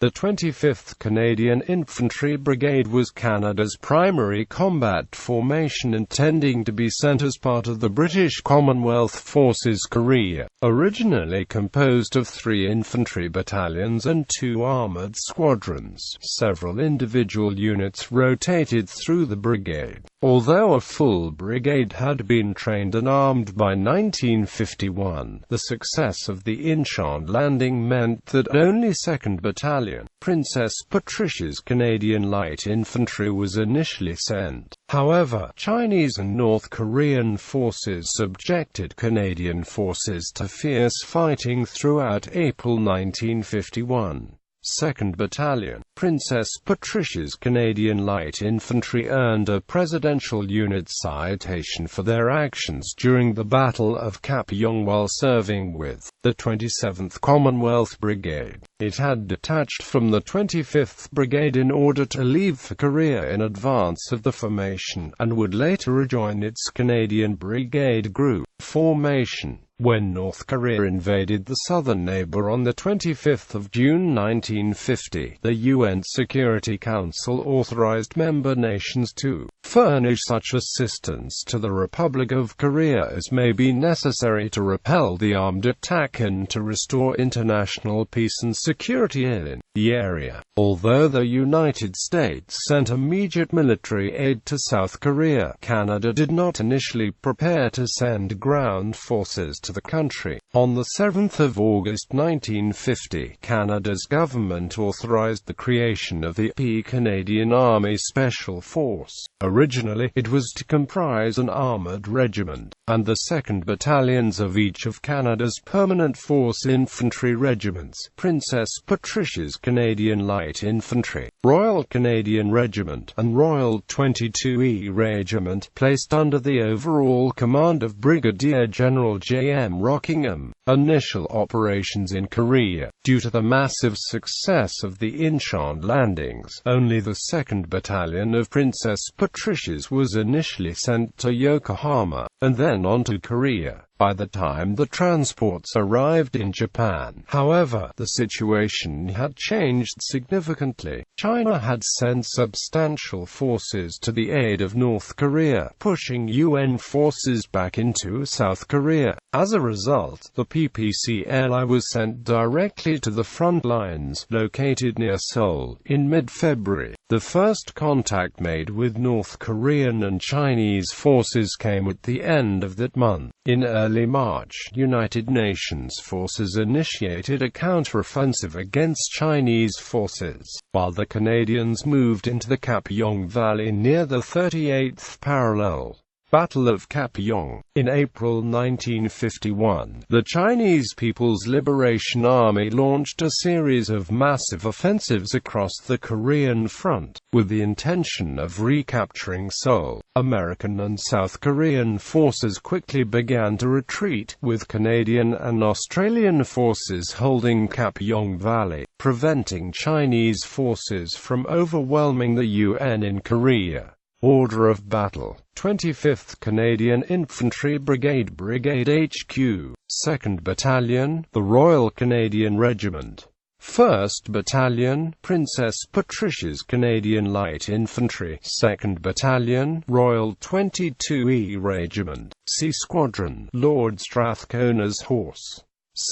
The 25th Canadian Infantry Brigade was Canada's primary combat formation, intending to be sent as part of the British Commonwealth Forces Korea, originally composed of 3 infantry battalions and 2 armoured squadrons. Several individual units rotated through the brigade. Although a full brigade had been trained and armed by 1951, the success of the Inchon Landing meant that only 2nd Battalion, Princess Patricia's Canadian Light Infantry was initially sent. However, Chinese and North Korean forces subjected Canadian forces to fierce fighting throughout April 1951. 2nd Battalion, Princess Patricia's Canadian Light Infantry earned a Presidential Unit Citation for their actions during the Battle of Cap-Yong while serving with the 27th Commonwealth Brigade. It had detached from the 25th Brigade in order to leave for Korea in advance of the formation, and would later rejoin its Canadian Brigade group formation when North Korea invaded the southern neighbor on 25 June 1950. The UN Security Council authorized member nations to furnish such assistance to the Republic of Korea as may be necessary to repel the armed attack and to restore international peace and security in the area. Although the United States sent immediate military aid to South Korea, Canada did not initially prepare to send ground forces to the country. On 7 August 1950, Canada's government authorized the creation of the Canadian Army Special Force. Originally, it was to comprise an armoured regiment, and the 2nd Battalions of each of Canada's permanent force infantry regiments, Princess Patricia's Canadian Light Infantry, Royal Canadian Regiment, and Royal 22E Regiment, placed under the overall command of Brigadier General J.M. Rockingham. Initial operations in Korea. Due to the massive success of the Inchon landings, only the 2nd Battalion of Princess Patricia's was initially sent to Yokohama, and then on to Korea. By the time the transports arrived in Japan, however, the situation had changed significantly. China had sent substantial forces to the aid of North Korea, pushing UN forces back into South Korea. As a result, the PPCLI was sent directly to the front lines, located near Seoul, in mid-February. The first contact made with North Korean and Chinese forces came at the end of that month. In early March, United Nations forces initiated a counteroffensive against Chinese forces, while the Canadians moved into the Cap-Yong Valley near the 38th parallel. Battle of Cap-Yong. In April 1951, the Chinese People's Liberation Army launched a series of massive offensives across the Korean front, with the intention of recapturing Seoul. American and South Korean forces quickly began to retreat, with Canadian and Australian forces holding Cap-Yong Valley, preventing Chinese forces from overwhelming the UN in Korea. Order of battle: 25th Canadian Infantry Brigade, Brigade HQ, 2nd Battalion, the Royal Canadian Regiment. 1st Battalion, Princess Patricia's Canadian Light Infantry. 2nd Battalion, Royal 22E Regiment, C Squadron, Lord Strathcona's Horse.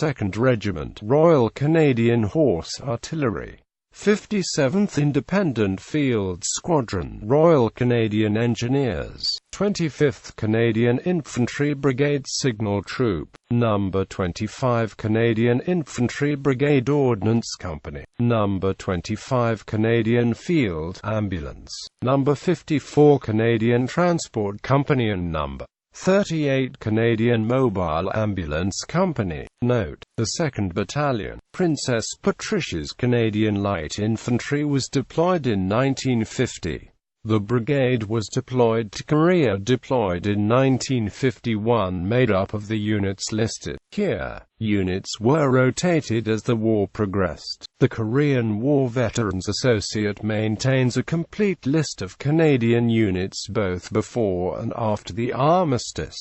2nd Regiment, Royal Canadian Horse Artillery. 57th Independent Field Squadron, Royal Canadian Engineers. 25th Canadian Infantry Brigade Signal Troop, No. 25 Canadian Infantry Brigade Ordnance Company, No. 25 Canadian Field Ambulance, No. 54 Canadian Transport Company and No. 38 Canadian Mobile Ambulance Company. Note: the 2nd Battalion, Princess Patricia's Canadian Light Infantry was deployed in 1950. The brigade was deployed to Korea, deployed in 1951, made up of the units listed here. Units were rotated as the war progressed. The Korean War Veterans Associate maintains a complete list of Canadian units both before and after the armistice.